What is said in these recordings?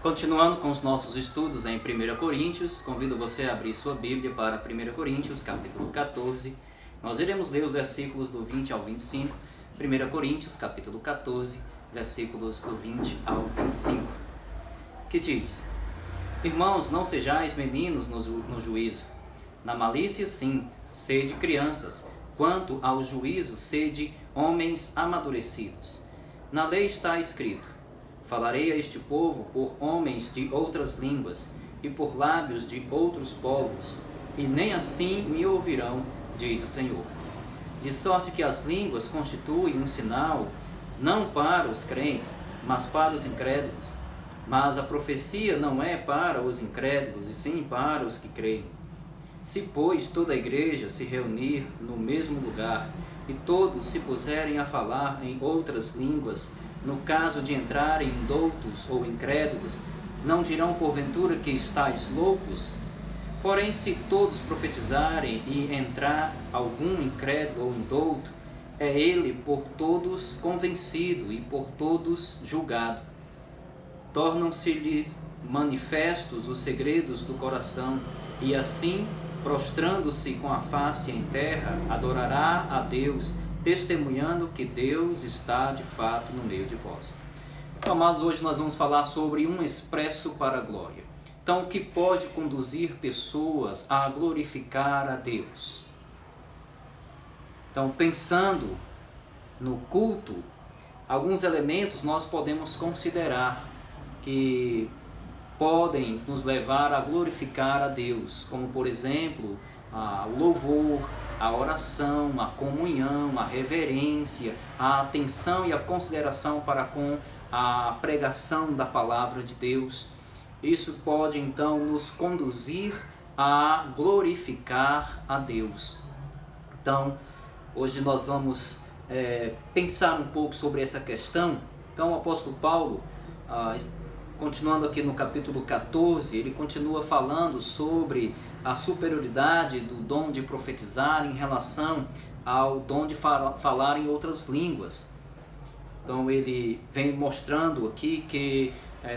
Continuando com os nossos estudos em 1 Coríntios, convido você a abrir sua Bíblia para 1 Coríntios, capítulo 14. Nós iremos ler os versículos do 20 ao 25. 1 Coríntios, capítulo 14, versículos do 20 ao 25. Que diz: Irmãos, não sejais meninos no juízo. Na malícia, sim, sede crianças. Quanto ao juízo, sede homens amadurecidos. Na lei está escrito: falarei a este povo por homens de outras línguas e por lábios de outros povos, e nem assim me ouvirão, diz o Senhor. De sorte que as línguas constituem um sinal, não para os crentes, mas para os incrédulos. Mas a profecia não é para os incrédulos, e sim para os que creem. Se, pois, toda a igreja se reunir no mesmo lugar, e todos se puserem a falar em outras línguas, no caso de entrarem indoutos ou incrédulos, não dirão porventura que estáis loucos? Porém, se todos profetizarem e entrar algum incrédulo ou indouto, é ele por todos convencido e por todos julgado. Tornam-se-lhes manifestos os segredos do coração, e assim, prostrando-se com a face em terra, adorará a Deus, testemunhando que Deus está de fato no meio de vós. Então, amados, hoje nós vamos falar sobre um expresso para a glória. Então, o que pode conduzir pessoas a glorificar a Deus? Então, pensando no culto, alguns elementos nós podemos considerar que podem nos levar a glorificar a Deus, como por exemplo, o louvor, a oração, a comunhão, a reverência, a atenção e a consideração para com a pregação da palavra de Deus. Isso pode então nos conduzir a glorificar a Deus. Então, hoje nós vamos pensar um pouco sobre essa questão. Então, o apóstolo Paulo, continuando aqui no capítulo 14, ele continua falando sobre a superioridade do dom de profetizar em relação ao dom de falar em outras línguas. Então ele vem mostrando aqui que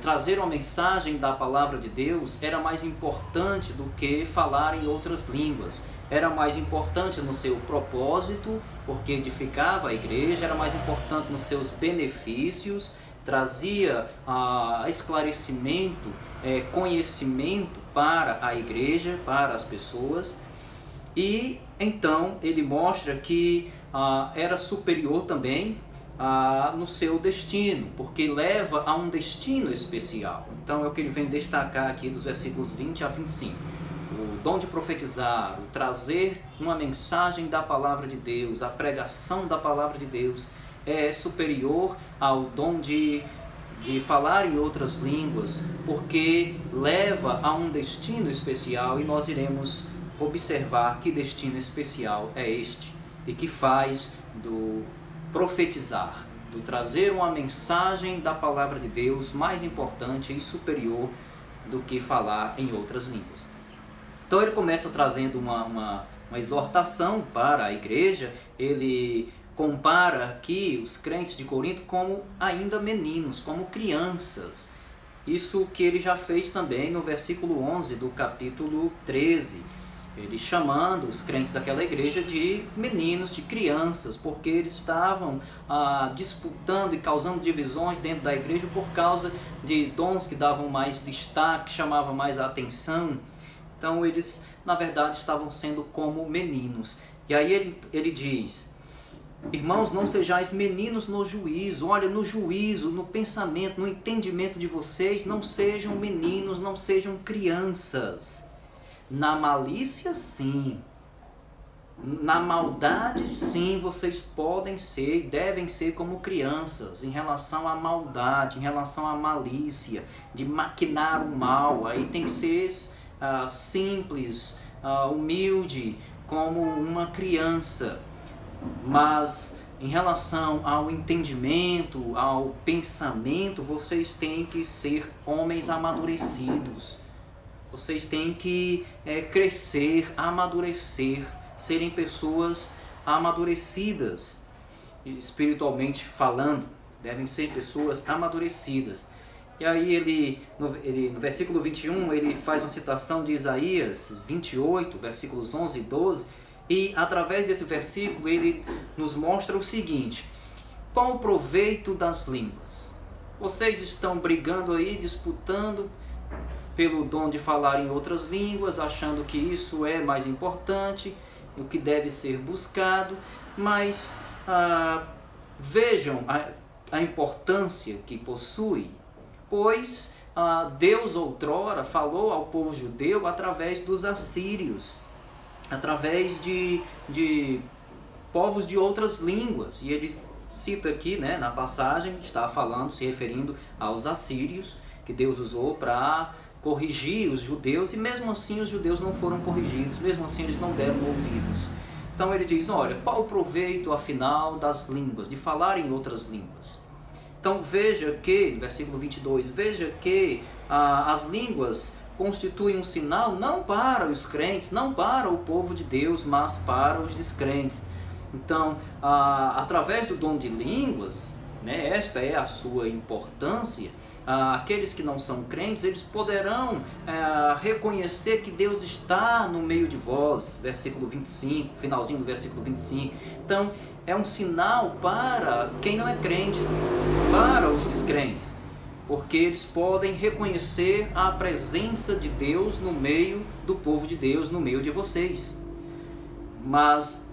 trazer uma mensagem da palavra de Deus era mais importante do que falar em outras línguas. Era mais importante no seu propósito, porque edificava a igreja, era mais importante nos seus benefícios, trazia esclarecimento, conhecimento para a igreja, para as pessoas. E então ele mostra que era superior também no seu destino, porque leva a um destino especial. Então é o que ele vem destacar aqui dos versículos 20 a 25. O dom de profetizar, o trazer uma mensagem da palavra de Deus, a pregação da palavra de Deus, é superior ao dom de falar em outras línguas, porque leva a um destino especial, e nós iremos observar que destino especial é este, e que faz do profetizar, do trazer uma mensagem da palavra de Deus mais importante e superior do que falar em outras línguas. Então ele começa trazendo uma exortação para a igreja. Ele compara aqui os crentes de Corinto como ainda meninos, como crianças. Isso que ele já fez também no versículo 11 do capítulo 13. Ele chamando os crentes daquela igreja de meninos, de crianças, porque eles estavam disputando e causando divisões dentro da igreja por causa de dons que davam mais destaque, chamavam mais a atenção. Então eles, na verdade, estavam sendo como meninos. E aí ele diz: irmãos, não sejais meninos no juízo. Olha, no juízo, no pensamento, no entendimento de vocês, não sejam meninos, não sejam crianças. Na malícia, sim. Na maldade, sim, vocês podem ser e devem ser como crianças em relação à maldade, em relação à malícia, de maquinar o mal. Aí tem que ser simples, humilde, como uma criança. Mas em relação ao entendimento, ao pensamento, vocês têm que ser homens amadurecidos. Vocês têm que crescer, amadurecer, serem pessoas amadurecidas, espiritualmente falando. Devem ser pessoas amadurecidas. E aí no versículo 21, ele faz uma citação de Isaías 28, versículos 11 e 12, e através desse versículo ele nos mostra o seguinte: qual o proveito das línguas? Vocês estão brigando aí, disputando pelo dom de falar em outras línguas, achando que isso é mais importante, o que deve ser buscado, mas vejam a importância que possui, pois Deus outrora falou ao povo judeu através dos assírios, através de povos de outras línguas, e ele cita aqui, né, na passagem, está falando, se referindo aos assírios, que Deus usou para corrigir os judeus, e mesmo assim os judeus não foram corrigidos, mesmo assim eles não deram ouvidos. Então ele diz, olha, qual o proveito afinal das línguas, de falar em outras línguas? Então veja que, versículo 22, veja que as línguas constituem um sinal não para os crentes, não para o povo de Deus, mas para os descrentes. Então, através do dom de línguas, né, esta é a sua importância, aqueles que não são crentes, eles poderão reconhecer que Deus está no meio de vós, versículo 25, finalzinho do versículo 25. Então, é um sinal para quem não é crente, para os descrentes, porque eles podem reconhecer a presença de Deus no meio do povo de Deus, no meio de vocês. Mas,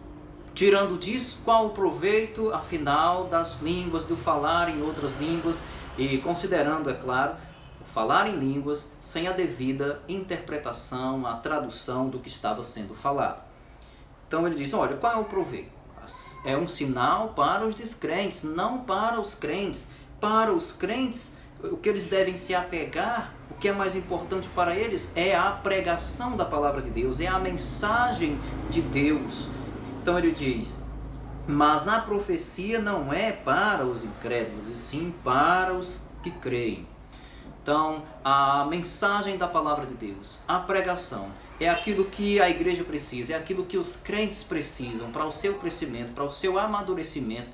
tirando disso, qual o proveito, afinal, das línguas, do falar em outras línguas, e considerando, é claro, o falar em línguas sem a devida interpretação, a tradução do que estava sendo falado. Então ele diz, olha, qual é o proveito? É um sinal para os descrentes, não para os crentes. Para os crentes, o que eles devem se apegar, o que é mais importante para eles, é a pregação da palavra de Deus, é a mensagem de Deus. Então ele diz, mas a profecia não é para os incrédulos, e sim para os que creem. Então, a mensagem da palavra de Deus, a pregação, é aquilo que a igreja precisa, é aquilo que os crentes precisam para o seu crescimento, para o seu amadurecimento,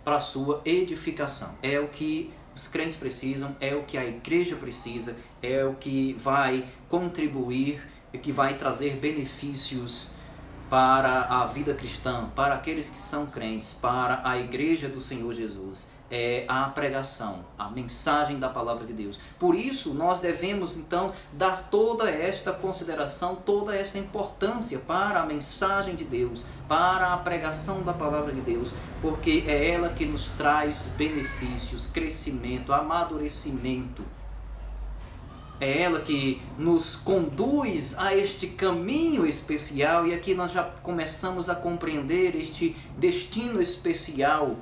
para a sua edificação. É o que os crentes precisam, é o que a igreja precisa, é o que vai contribuir e que vai trazer benefícios para a vida cristã, para aqueles que são crentes, para a igreja do Senhor Jesus. É a pregação, a mensagem da palavra de Deus. Por isso, nós devemos, então, dar toda esta consideração, toda esta importância para a mensagem de Deus, para a pregação da palavra de Deus, porque é ela que nos traz benefícios, crescimento, amadurecimento. É ela que nos conduz a este caminho especial, e aqui nós já começamos a compreender este destino especial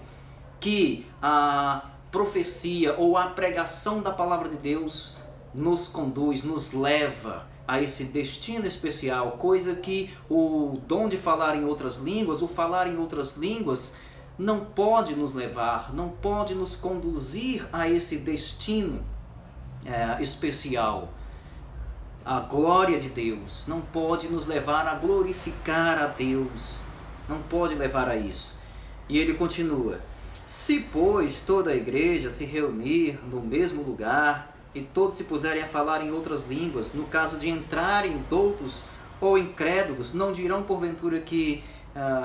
que a profecia ou a pregação da palavra de Deus nos conduz, nos leva a esse destino especial, coisa que o dom de falar em outras línguas, o falar em outras línguas, não pode nos levar, não pode nos conduzir a esse destino especial. A glória de Deus não pode nos levar a glorificar a Deus, não pode levar a isso. E ele continua, se pois toda a igreja se reunir no mesmo lugar e todos se puserem a falar em outras línguas, no caso de entrarem doutos ou incrédulos, não dirão porventura que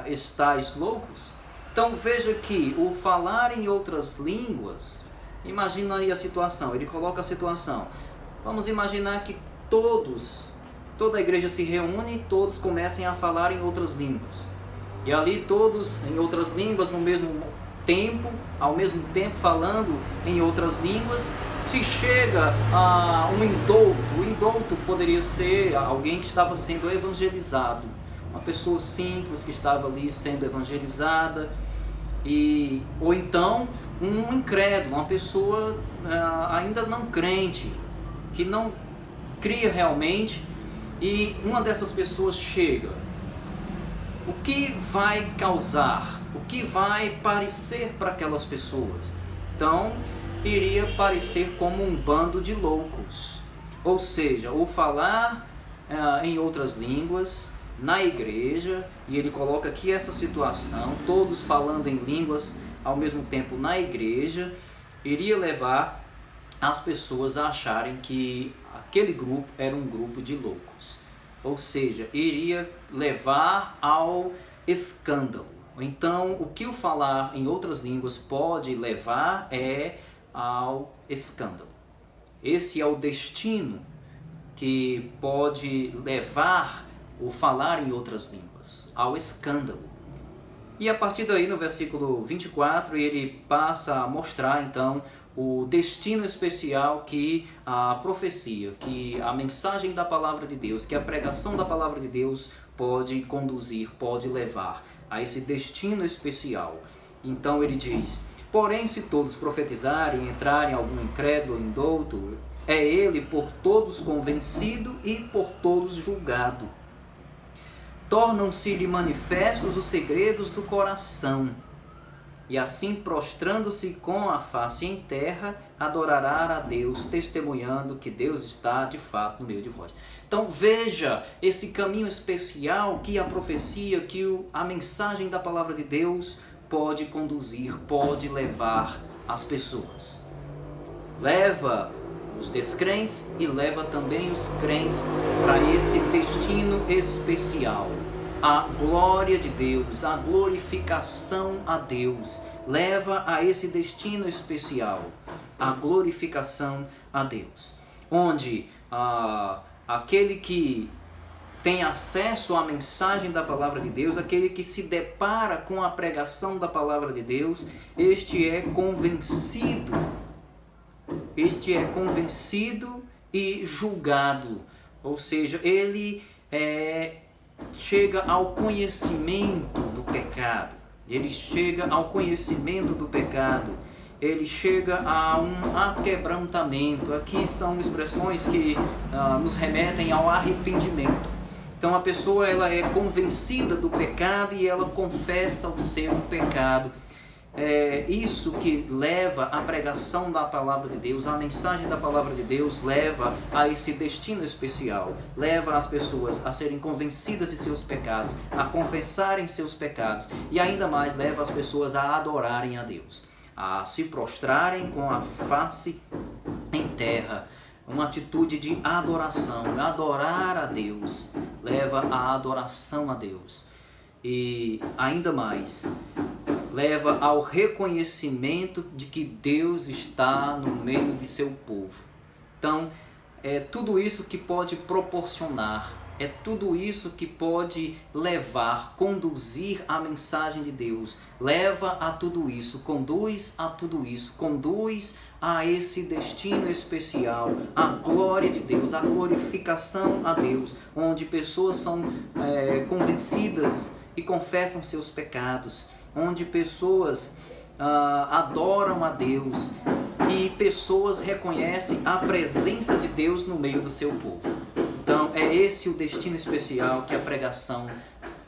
estáis loucos? Então veja que o falar em outras línguas, imagina aí a situação, ele coloca a situação, vamos imaginar que toda a igreja se reúne e todos comecem a falar em outras línguas, e ali todos em outras línguas no mesmo tempo, ao mesmo tempo falando em outras línguas, se chega a um indouto. O indouto poderia ser alguém que estava sendo evangelizado, uma pessoa simples que estava ali sendo evangelizada, ou então um incrédulo, uma pessoa ainda não crente, que não cria realmente, e uma dessas pessoas chega. O que vai causar? O que vai parecer para aquelas pessoas? Então, iria parecer como um bando de loucos. Ou seja, o falar em outras línguas na igreja, e ele coloca aqui essa situação, todos falando em línguas ao mesmo tempo na igreja, iria levar as pessoas acharem que aquele grupo era um grupo de loucos. Ou seja, iria levar ao escândalo. Então, o que o falar em outras línguas pode levar é ao escândalo. Esse é o destino que pode levar o falar em outras línguas, ao escândalo. E a partir daí, no versículo 24, ele passa a mostrar então o destino especial que a profecia, que a mensagem da palavra de Deus, que a pregação da palavra de Deus pode conduzir, pode levar a esse destino especial. Então ele diz: porém, se todos profetizarem e entrarem algum incrédulo, indouto, é ele por todos convencido e por todos julgado. Tornam-se-lhe manifestos os segredos do coração. E assim, prostrando-se com a face em terra, adorará a Deus, testemunhando que Deus está de fato no meio de vós. Então veja esse caminho especial que a profecia, que a mensagem da palavra de Deus pode conduzir, pode levar as pessoas. Leva os descrentes e leva também os crentes para esse destino especial. A glória de Deus, a glorificação a Deus, leva a esse destino especial, a glorificação a Deus, onde aquele que tem acesso à mensagem da palavra de Deus, aquele que se depara com a pregação da palavra de Deus, este é convencido e julgado, ou seja, ele chega ao conhecimento do pecado, ele chega a um aquebrantamento. Aqui são expressões que nos remetem ao arrependimento. Então a pessoa ela é convencida do pecado e ela confessa o seu pecado. É isso que leva à pregação da palavra de Deus, a mensagem da palavra de Deus leva a esse destino especial, leva as pessoas a serem convencidas de seus pecados, a confessarem seus pecados e ainda mais leva as pessoas a adorarem a Deus, a se prostrarem com a face em terra, uma atitude de adoração. Adorar a Deus leva à adoração a Deus e ainda mais leva ao reconhecimento de que Deus está no meio de seu povo. Então, é tudo isso que pode proporcionar, é tudo isso que pode levar, conduzir a mensagem de Deus, leva a tudo isso, conduz a esse destino especial, a glória de Deus, a glorificação a Deus, onde pessoas são convencidas e confessam seus pecados, onde pessoas adoram a Deus e pessoas reconhecem a presença de Deus no meio do seu povo. Então é esse o destino especial que a pregação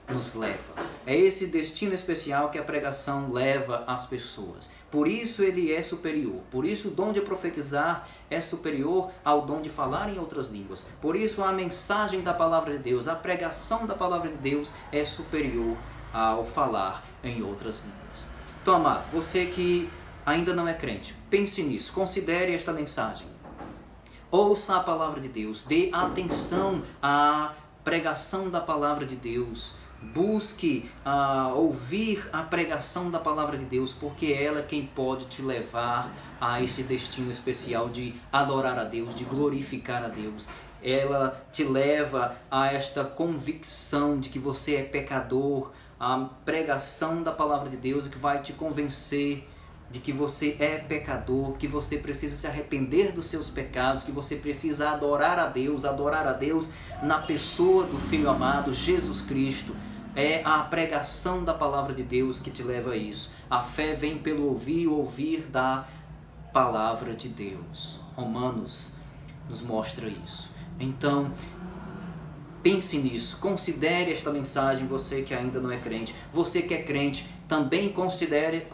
nos leva. É esse destino especial que a pregação leva às pessoas. Por isso ele é superior. Por isso o dom de profetizar é superior ao dom de falar em outras línguas. Por isso a mensagem da palavra de Deus, a pregação da palavra de Deus é superior ao falar em outras línguas. Então, amado, você que ainda não é crente, pense nisso, considere esta mensagem. Ouça a palavra de Deus, dê atenção à pregação da palavra de Deus, busque ouvir a pregação da palavra de Deus, porque é ela quem pode te levar a esse destino especial de adorar a Deus, de glorificar a Deus. Ela te leva a esta convicção de que você é pecador. A pregação da palavra de Deus é que vai te convencer de que você é pecador, que você precisa se arrepender dos seus pecados, que você precisa adorar a Deus na pessoa do Filho amado, Jesus Cristo. É a pregação da palavra de Deus que te leva a isso. A fé vem pelo ouvir, o ouvir da palavra de Deus. Romanos nos mostra isso. Então, pense nisso, considere esta mensagem, você que ainda não é crente. Você que é crente, também considere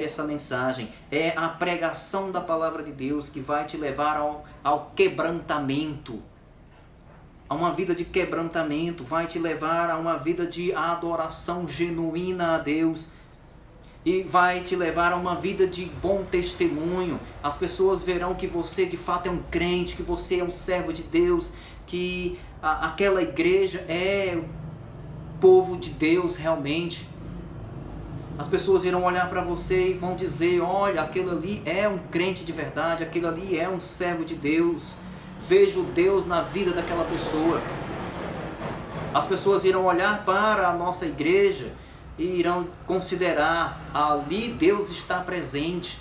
essa mensagem. É a pregação da palavra de Deus que vai te levar ao quebrantamento, a uma vida de quebrantamento, vai te levar a uma vida de adoração genuína a Deus. e vai te levar a uma vida de bom testemunho. As pessoas verão que você de fato é um crente, que você é um servo de Deus, que aquela igreja é o povo de Deus realmente. As pessoas irão olhar para você e vão dizer: olha, aquele ali é um crente de verdade, aquele ali é um servo de Deus. Vejo Deus na vida daquela pessoa. As pessoas irão olhar para a nossa igreja e irão considerar: ali Deus está presente.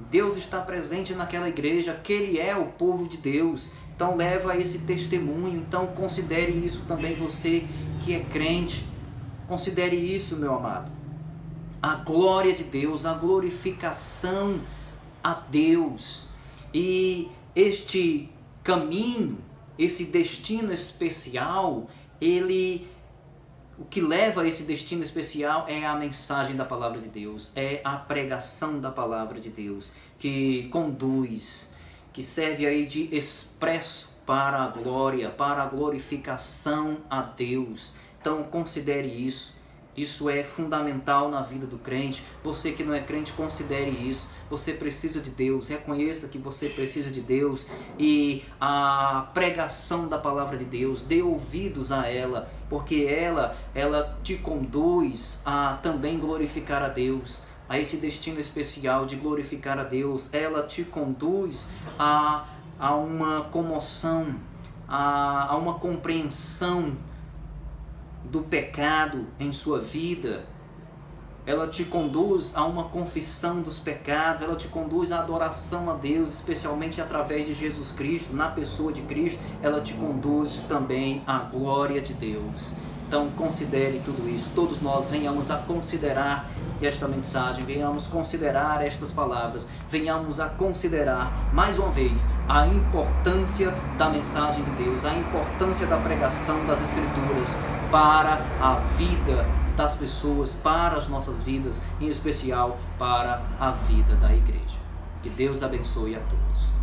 Deus está presente naquela igreja, aquele é o povo de Deus. Então leva esse testemunho. Então considere isso também, você que é crente. Considere isso, meu amado. A glória de Deus, a glorificação a Deus. E este caminho, esse destino especial, o que leva a esse destino especial é a mensagem da palavra de Deus, é a pregação da palavra de Deus, que conduz, que serve aí de expresso para a glória, para a glorificação a Deus. Então considere isso. Isso é fundamental na vida do crente. Você que não é crente, considere isso. Você precisa de Deus. Reconheça que você precisa de Deus. E a pregação da palavra de Deus, dê ouvidos a ela, porque ela te conduz a também glorificar a Deus, a esse destino especial de glorificar a Deus. Ela te conduz a uma comoção, a uma compreensão do pecado em sua vida. Ela te conduz a uma confissão dos pecados, ela te conduz à adoração a Deus, especialmente através de Jesus Cristo, na pessoa de Cristo. Ela te conduz também à glória de Deus. Então considere tudo isso. Todos nós venhamos a considerar esta mensagem, venhamos considerar estas palavras, venhamos a considerar mais uma vez a importância da mensagem de Deus, a importância da pregação das Escrituras para a vida das pessoas, para as nossas vidas, em especial para a vida da igreja. Que Deus abençoe a todos.